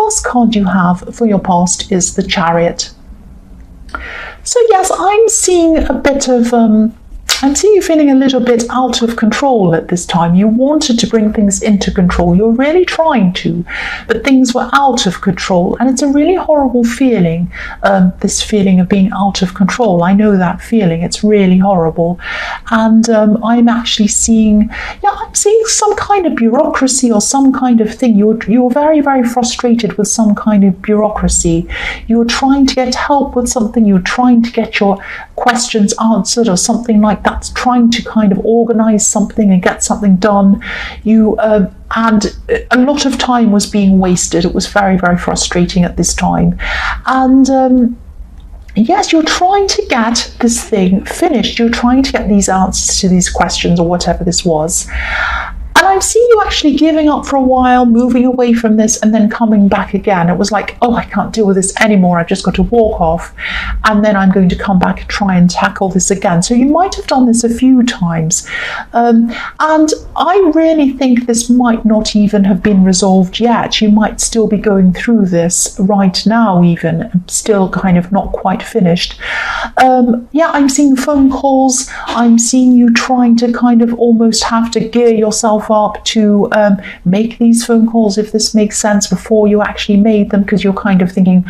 last card you have for your past is the Chariot. So yes, I'm seeing a bit of I'm seeing you feeling a little bit out of control at this time. You wanted to bring things into control. You're really trying to, but things were out of control. And it's a really horrible feeling, this feeling of being out of control. I know that feeling. It's really horrible. And I'm actually seeing, I'm seeing some kind of bureaucracy or some kind of thing. You're very, very frustrated with some kind of bureaucracy. You're trying to get help with something. You're trying to get your questions answered or something like that, trying to kind of organize something and get something done. And a lot of time was being wasted. It was very, very frustrating at this time. And yes, you're trying to get this thing finished. You're trying to get these answers to these questions or whatever this was. And I'm seeing you actually giving up for a while, moving away from this and then coming back again. It was like, oh, I can't deal with this anymore. I've just got to walk off. And then I'm going to come back and try and tackle this again. So you might have done this a few times. And I really think this might not even have been resolved yet. You might still be going through this right now even, still kind of not quite finished. I'm seeing phone calls. I'm seeing you trying to kind of almost have to gear yourself up to make these phone calls, if this makes sense, before you actually made them, because you're kind of thinking,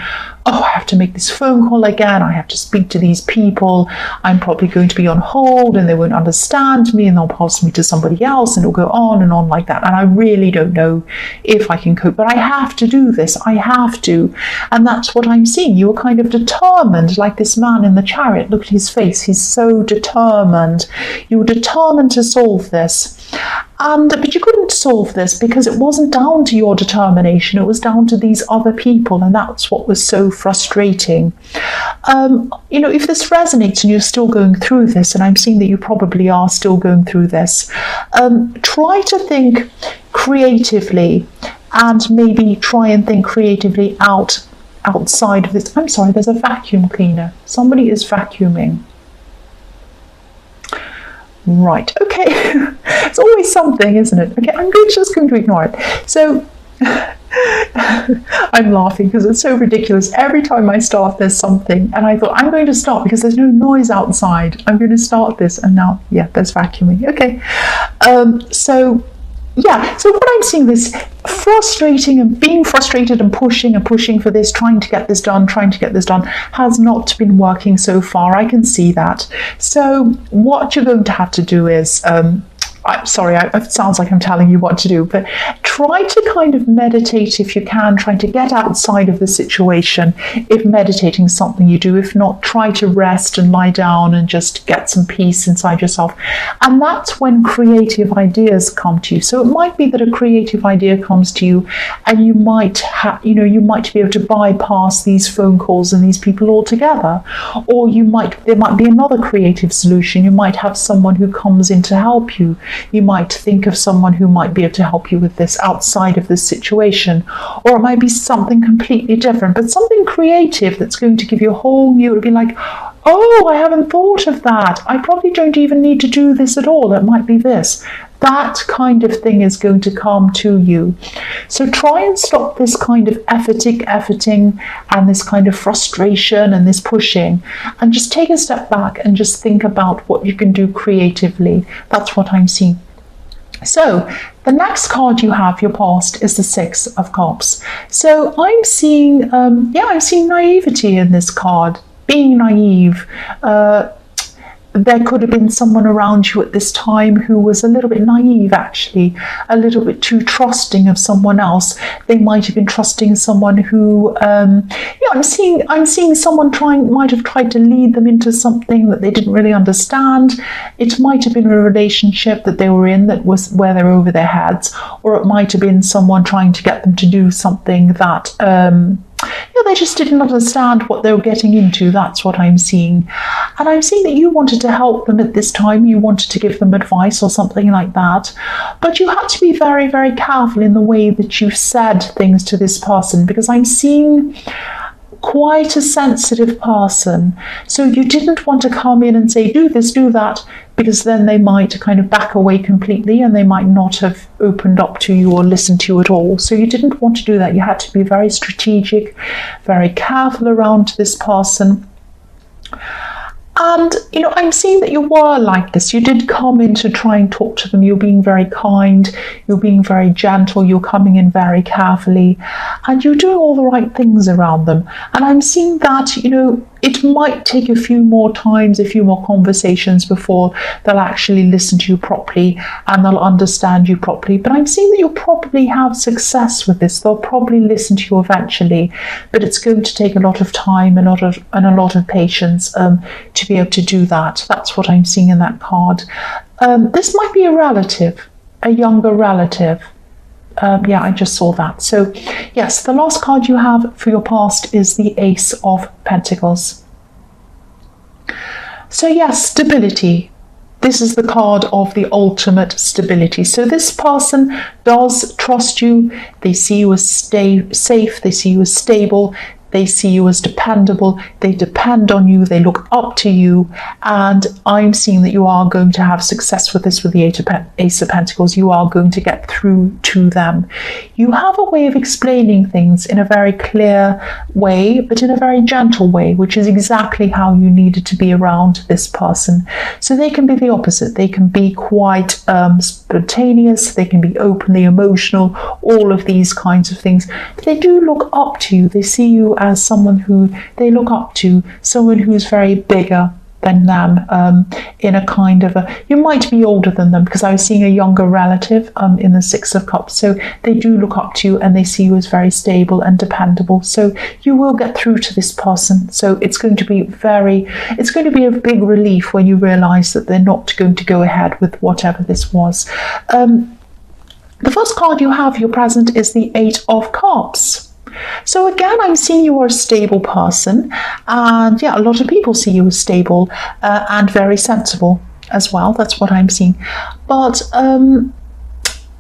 oh, I have to make this phone call again, I have to speak to these people, I'm probably going to be on hold and they won't understand me and they'll pass me to somebody else and it'll go on and on like that, and I really don't know if I can cope, but I have to do this, I have to. And that's what I'm seeing. You were kind of determined, like this man in the Chariot. Look at his face, he's so determined. You were determined to solve this. But you couldn't solve this because it wasn't down to your determination, it was down to these other people, and that's what was so frustrating. If this resonates and you're still going through this, and I'm seeing that you probably are still going through this, try to think creatively and maybe try and think creatively outside of this. I'm sorry, there's a vacuum cleaner. Somebody is vacuuming. Right, okay. It's always something, isn't it? Okay, I'm just going to ignore it. So I'm laughing because it's so ridiculous. Every time I start, there's something, and I thought I'm going to start because there's no noise outside. I'm going to start this, and now, there's vacuuming. Okay, so what I'm seeing, this frustrating and being frustrated and pushing for this, trying to get this done, has not been working so far. I can see that. So what you're going to have to do is, it sounds like I'm telling you what to do, but try to kind of meditate if you can, trying to get outside of the situation. If meditating is something you do, if not, try to rest and lie down and just get some peace inside yourself. And that's when creative ideas come to you. So it might be that a creative idea comes to you and you might you might be able to bypass these phone calls and these people altogether. Or there might be another creative solution. You might have someone who comes in to help you. You might think of someone who might be able to help you with this outside of this situation, or it might be something completely different, but something creative that's going to give you a whole new, it would be like, oh, I haven't thought of that. I probably don't even need to do this at all. It might be this. That kind of thing is going to come to you. So try and stop this kind of efforting and this kind of frustration and this pushing, and just take a step back and just think about what you can do creatively. That's what I'm seeing. So the next card you have, your past, is the Six of Cups. So I'm seeing, I'm seeing naivety in this card. Being naive. There could have been someone around you at this time who was a little bit naive, actually, a little bit too trusting of someone else. They might have been trusting someone who, I'm seeing someone might have tried to lead them into something that they didn't really understand. It might have been a relationship that they were in that was where they're over their heads, or it might have been someone trying to get them to do something that, they just didn't understand what they were getting into. That's what I'm seeing. And I'm seeing that you wanted to help them at this time. You wanted to give them advice or something like that. But you had to be very, very careful in the way that you said things to this person, because I'm seeing quite a sensitive person. So you didn't want to come in and say, do this, do that, because then they might kind of back away completely and they might not have opened up to you or listened to you at all. So you didn't want to do that. You had to be very strategic, very careful around this person. And, I'm seeing that you were like this. You did come in to try and talk to them. You're being very kind. You're being very gentle. You're coming in very carefully. And you're doing all the right things around them. And I'm seeing that, it might take a few more times, a few more conversations before they'll actually listen to you properly and they'll understand you properly. But I'm seeing that you'll probably have success with this. They'll probably listen to you eventually, but it's going to take a lot of time and a lot of patience to be able to do that. That's what I'm seeing in that card. This might be a relative, a younger relative. Yeah, I just saw that. So yes, the last card you have for your past is the Ace of Pentacles. So yes, stability. This is the card of the ultimate stability. So this person does trust you. They see you as safe. They see you as stable. They see you as dependable. They depend on you. They look up to you. And I'm seeing that you are going to have success with this with the Ace of Pentacles. You are going to get through to them. You have a way of explaining things in a very clear way, but in a very gentle way, which is exactly how you needed to be around this person. So they can be the opposite. They can be quite spontaneous. They can be openly emotional, all of these kinds of things. But they do look up to you. They see you as someone who they look up to, someone who's very bigger than them, in a kind of a, you might be older than them, because I was seeing a younger relative in the Six of Cups. So they do look up to you and they see you as very stable and dependable. So you will get through to this person. So it's going to be a big relief when you realize that they're not going to go ahead with whatever this was. The first card you have, your present, is the Eight of Cups. So again, I'm seeing you are a stable person, and yeah, a lot of people see you as stable and very sensible as well. That's what I'm seeing. But what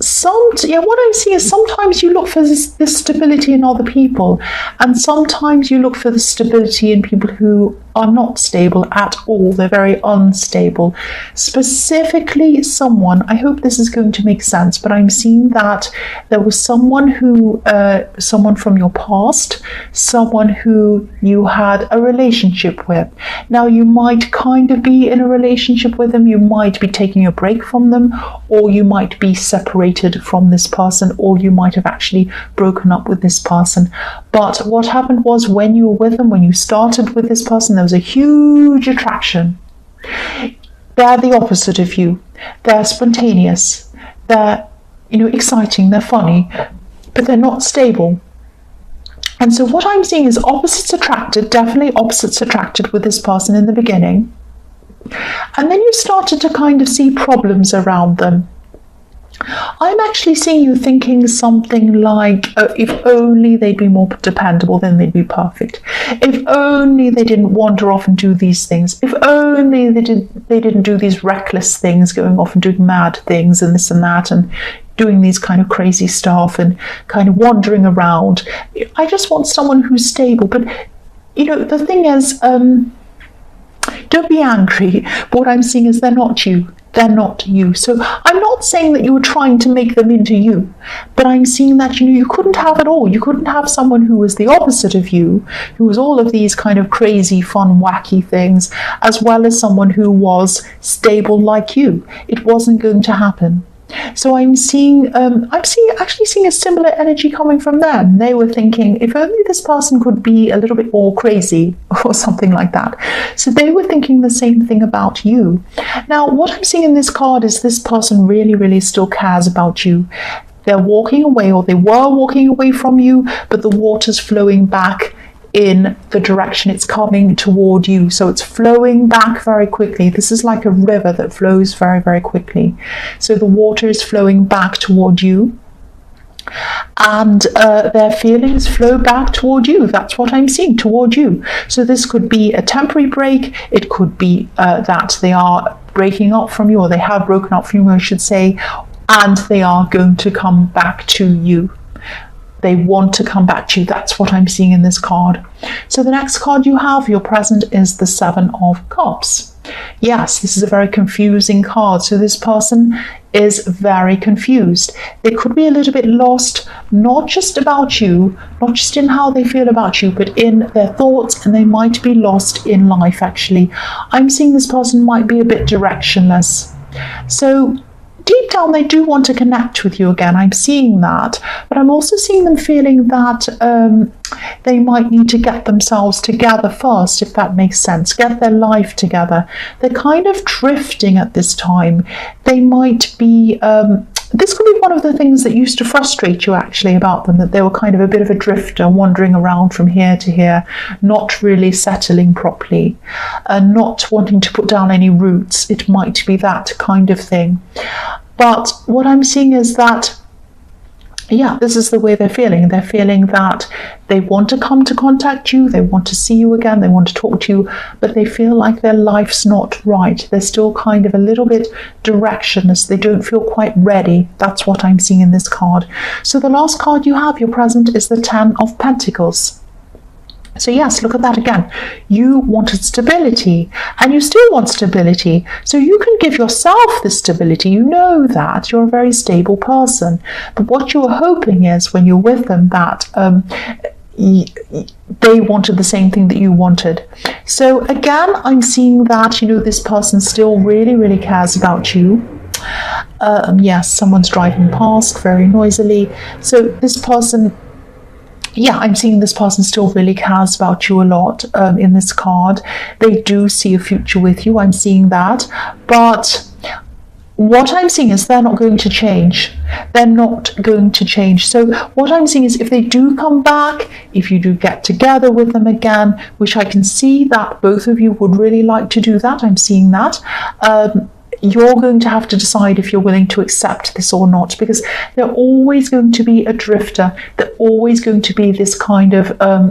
I'm seeing is sometimes you look for this stability in other people, and sometimes you look for the stability in people who are not stable at all. They're very unstable. Specifically someone, I hope this is going to make sense, but I'm seeing that there was someone from your past, someone who you had a relationship with. Now you might kind of be in a relationship with them, you might be taking a break from them, or you might be separated from this person, or you might have actually broken up with this person. But what happened was, when you were with them, when you started with this person, there was a huge attraction. They're the opposite of you. They're spontaneous. They're, exciting. They're funny, but they're not stable. And so what I'm seeing is opposites attracted, definitely opposites attracted with this person in the beginning. And then you started to kind of see problems around them. I'm actually seeing you thinking something like, if only they'd be more dependable, then they'd be perfect. If only they didn't wander off and do these things. If only they didn't do these reckless things, going off and doing mad things and this and that, and doing these kind of crazy stuff and kind of wandering around. I just want someone who's stable. But, the thing is, don't be angry. But what I'm seeing is they're not you. They're not you. So I'm not saying that you were trying to make them into you, but I'm seeing that, you couldn't have it all. You couldn't have someone who was the opposite of you, who was all of these kind of crazy, fun, wacky things, as well as someone who was stable like you. It wasn't going to happen. So I'm actually seeing a similar energy coming from them. They were thinking, if only this person could be a little bit more crazy or something like that. So they were thinking the same thing about you. Now, what I'm seeing in this card is this person really, really still cares about you. They're walking away, or they were walking away from you, but the water's flowing back in the direction it's coming toward you. So it's flowing back very quickly. This is like a river that flows very, very quickly. So the water is flowing back toward you, and their feelings flow back toward you. That's what I'm seeing, toward you. So this could be a temporary break. It could be that they are breaking up from you, or they have broken up from you, I should say, and they are going to come back to you. They want to come back to you. That's what I'm seeing in this card. So the next card you have, your present, is the Seven of Cups. Yes, this is a very confusing card. So this person is very confused. They could be a little bit lost, not just about you, not just in how they feel about you, but in their thoughts, and they might be lost in life, actually. I'm seeing this person might be a bit directionless. So deep down, they do want to connect with you again. I'm seeing that. But I'm also seeing them feeling that they might need to get themselves together first, if that makes sense. Get their life together. They're kind of drifting at this time. They might be... this could be one of the things that used to frustrate you, actually, about them, that they were kind of a bit of a drifter, wandering around from here to here, not really settling properly, not wanting to put down any roots. It might be that kind of thing. But what I'm seeing is that, yeah, this is the way they're feeling. They're feeling that they want to come to contact you, they want to see you again, they want to talk to you, but they feel like their life's not right. They're still kind of a little bit directionless. They don't feel quite ready. That's what I'm seeing in this card. So the last card you have, your present, is the Ten of Pentacles. So yes, look at that again. You wanted stability, and you still want stability. So you can give yourself the stability. You know that you're a very stable person. But what you're hoping is, when you're with them, that they wanted the same thing that you wanted. So again, I'm seeing that, you know, this person still really, really cares about you. Yes, someone's driving past very noisily. So this person... yeah, I'm seeing this person still really cares about you a lot in this card. They do see a future with you. I'm seeing that. But what I'm seeing is they're not going to change. They're not going to change. So what I'm seeing is, if they do come back, if you do get together with them again, which I can see that both of you would really like to do that. I'm seeing that. You're going to have to decide if you're willing to accept this or not, because they're always going to be a drifter. They're always going to be this kind of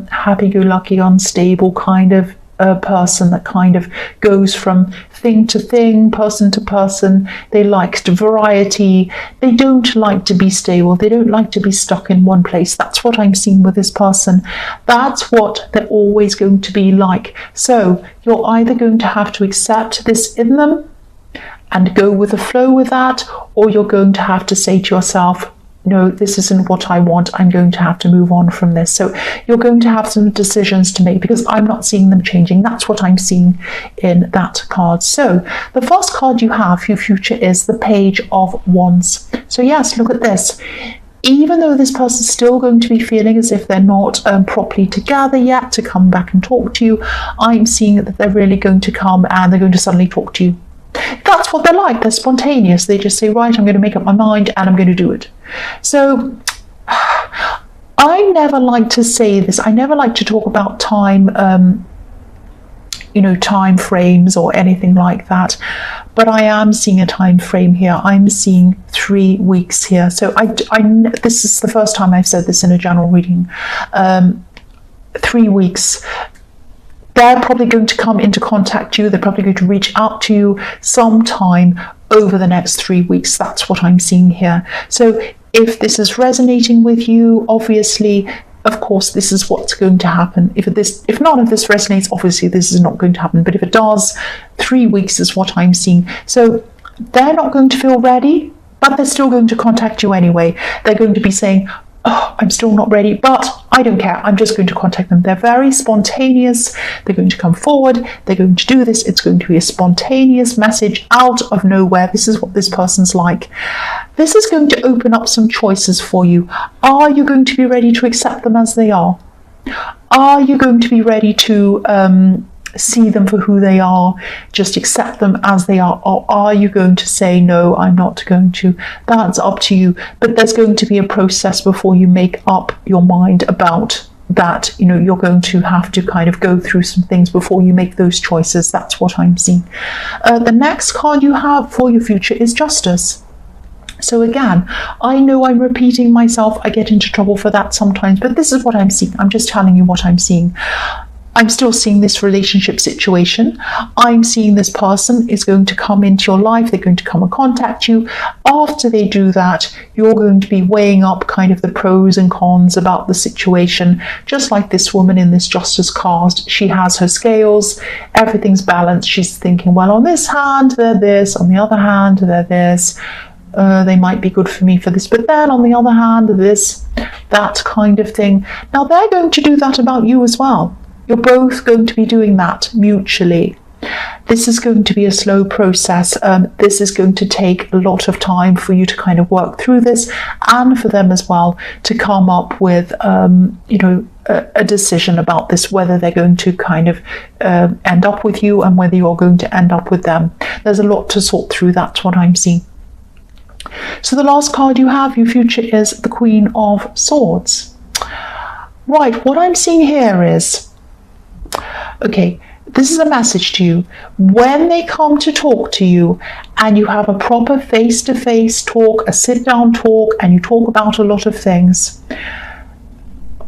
happy-go-lucky, unstable kind of person that kind of goes from thing to thing, person to person. They like variety. They don't like to be stable. They don't like to be stuck in one place. That's what I'm seeing with this person. That's what they're always going to be like. So you're either going to have to accept this in them and go with the flow with that, or you're going to have to say to yourself, no, this isn't what I want. I'm going to have to move on from this. So you're going to have some decisions to make, because I'm not seeing them changing. That's what I'm seeing in that card. So the first card you have, your future, is the Page of Wands. So yes, look at this. Even though this person's still going to be feeling as if they're not properly together yet to come back and talk to you, I'm seeing that they're really going to come and they're going to suddenly talk to you. That's what they're like. They're spontaneous. They just say, right, I'm going to make up my mind and I'm going to do it. So I never like to say this. I never like to talk about time, time frames or anything like that. But I am seeing a time frame here. I'm seeing 3 weeks here. So this is the first time I've said this in a general reading. 3 weeks. They're probably going to come into contact you. They're probably going to reach out to you sometime over the next 3 weeks. That's what I'm seeing here. So if this is resonating with you, obviously, of course, this is what's going to happen. If none of this resonates, obviously this is not going to happen. But if it does, 3 weeks is what I'm seeing. So they're not going to feel ready, but they're still going to contact you anyway. They're going to be saying, oh, I'm still not ready, but I don't care. I'm just going to contact them. They're very spontaneous. They're going to come forward. They're going to do this. It's going to be a spontaneous message out of nowhere. This is what this person's like. This is going to open up some choices for you. Are you going to be ready to accept them as they are? Are you going to be ready to see them for who they are, just accept them as they are, or are you going to say, no, I'm not going to? That's up to you. But there's going to be a process before you make up your mind about that. You're going to have to kind of go through some things before you make those choices. That's what I'm seeing. The next card you have for your future is Justice. So again, I know I'm repeating myself. I get into trouble for that sometimes, but this is what I'm seeing. I'm just telling you what I'm seeing. I'm still seeing this relationship situation. I'm seeing this person is going to come into your life. They're going to come and contact you. After they do that, you're going to be weighing up kind of the pros and cons about the situation. Just like this woman in this Justice card, she has her scales. Everything's balanced. She's thinking, well, on this hand, they're this. On the other hand, they're this. They might be good for me for this, but then on the other hand, this, that kind of thing. Now, they're going to do that about you as well. You're both going to be doing that mutually. This is going to be a slow process. This is going to take a lot of time for you to kind of work through this, and for them as well to come up with, a decision about this, whether they're going to kind of end up with you and whether you're going to end up with them. There's a lot to sort through. That's what I'm seeing. So the last card you have, your future, is the Queen of Swords. Right, what I'm seeing here is, okay, this is a message to you. When they come to talk to you and you have a proper face-to-face talk, a sit-down talk, and you talk about a lot of things,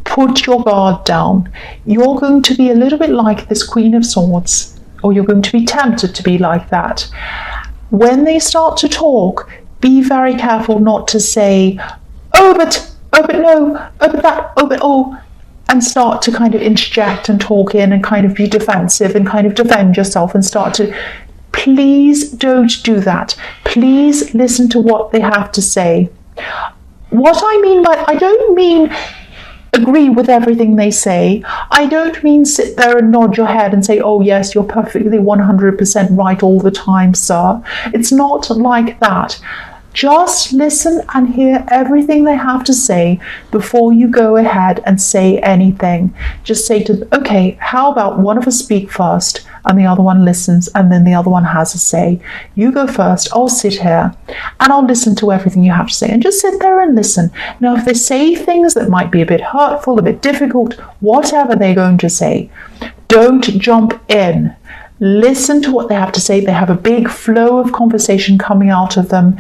put your guard down. You're going to be a little bit like this Queen of Swords, or you're going to be tempted to be like that. When they start to talk, be very careful not to say, oh, but no, oh, but that, oh, but oh, and start to kind of interject and talk in and kind of be defensive and kind of defend yourself and start to, please don't do that. Please listen to what they have to say. What I mean by, I don't mean agree with everything they say. I don't mean sit there and nod your head and say, oh yes, you're perfectly 100% right all the time, sir. It's not like that. Just listen and hear everything they have to say before you go ahead and say anything. Just say to them, okay, how about one of us speak first and the other one listens and then the other one has a say. You go first, I'll sit here and I'll listen to everything you have to say, and just sit there and listen. Now, if they say things that might be a bit hurtful, a bit difficult, whatever they're going to say, don't jump in. Listen to what they have to say. They have a big flow of conversation coming out of them.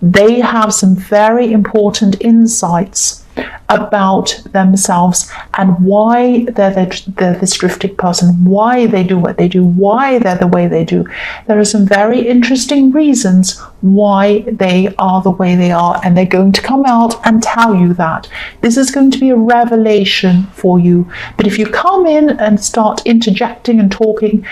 They have some very important insights about themselves and why they're this drifting person, why they do what they do, why they're the way they do. There are some very interesting reasons why they are the way they are, and they're going to come out and tell you that. This is going to be a revelation for you. But if you come in and start interjecting and talking,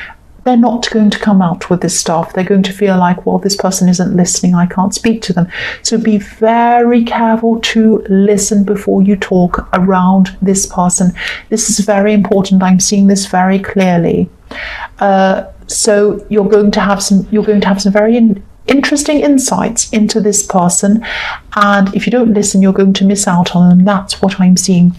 they're not going to come out with this stuff. They're going to feel like, well, this person isn't listening, I can't speak to them. So be very careful to listen before you talk around this person. This is very important. I'm seeing this very clearly. So you're going to have some very interesting insights into this person, and if you don't listen, you're going to miss out on them. That's what I'm seeing.